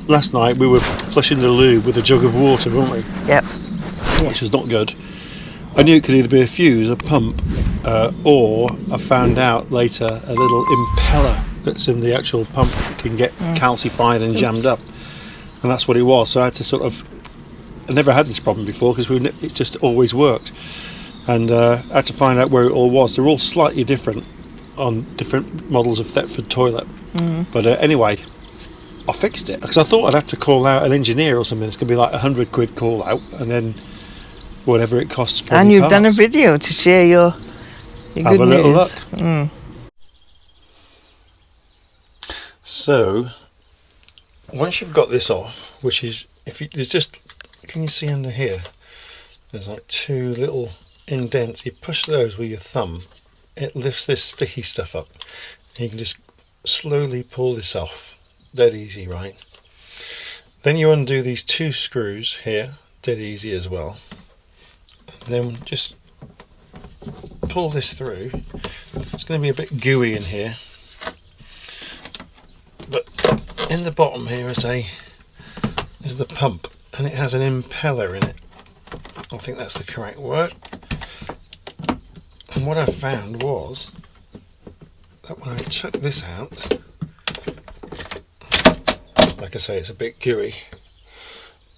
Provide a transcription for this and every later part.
last night we were flushing the loo with a jug of water, weren't we? Yep. Which is not good. I knew it could either be a fuse, a pump, or I found out later a little impeller that's in the actual pump can get calcified and jammed up, and that's what it was. So I had to I never had this problem before because it just always worked, and I had to find out where it all was. They're all slightly different on different models of Thetford toilet, but anyway, I fixed it because I thought I'd have to call out an engineer or something. It's going to be like £100 call out, and then whatever it costs for And the you've parts. done a video to share your good Have a little news. look. So once you've got this off, which is, can you see under here? There's like two little indents. You push those with your thumb, it lifts this sticky stuff up. And you can just slowly pull this off. Dead easy, right? Then you undo these two screws here, dead easy as well. And then just pull this through. It's going to be a bit gooey in here, but in the bottom here is the pump, and it has an impeller in it. I think that's the correct word. And what I found was that when I took this out, like I say, it's a bit gooey,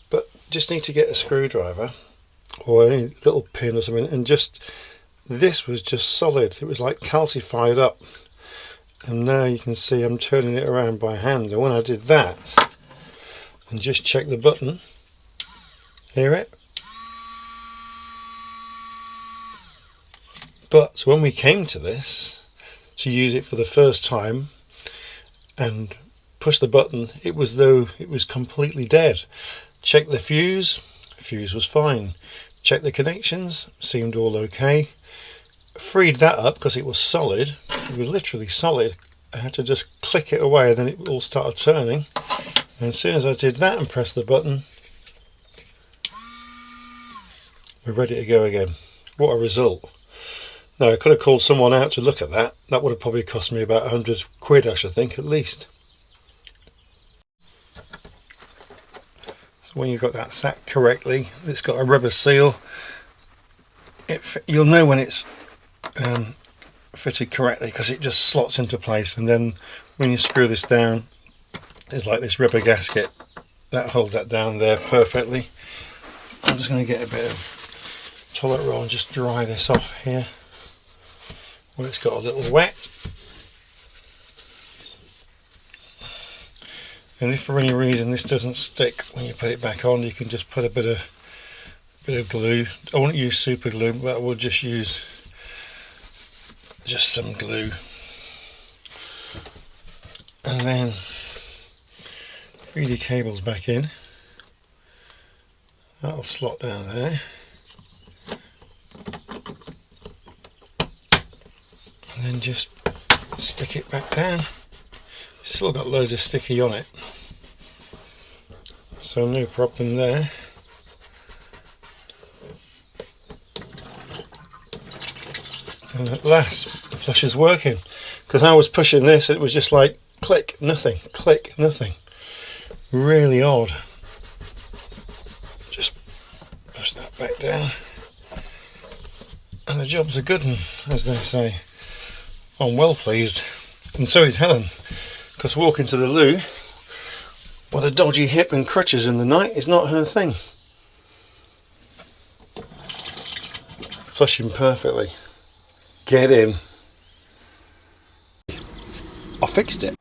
but just need to get a screwdriver or any little pin or something, and this was just solid. It was like calcified up, and now you can see I'm turning it around by hand. And when I did that and just check the button, hear it? But when we came to this to use it for the first time and push the button, it was though it was completely dead. Check the fuse was fine. Check the connections, seemed all okay. Freed that up because it was solid. It was literally solid. I had to just click it away, and then it all started turning. And as soon as I did that and pressed the button, we're ready to go again. What a result. Now I could have called someone out to look at that. That would have probably cost me about £100, I should think, at least. So when you've got that sat correctly, it's got a rubber seal. You'll know when it's fitted correctly because it just slots into place, and then when you screw this down, there's like this rubber gasket that holds that down there perfectly. I'm just going to get a bit of toilet roll and just dry this off here where it's got a little wet. And if for any reason this doesn't stick when you put it back on, you can just put a bit of glue. I won't use super glue, but I will just use some glue, and then feed your cables back in. That'll slot down there, and then just stick it back down. It's still got loads of sticky on it, so no problem there. And at last the flusher's working, because I was pushing this, it was just like click, nothing, click, nothing. Really odd. Just push that back down and the job's a good one, as they say. I'm well pleased, and so is Helen, because walking to the loo with a dodgy hip and crutches in the night is not her thing. Flushing perfectly. Get in. I fixed it.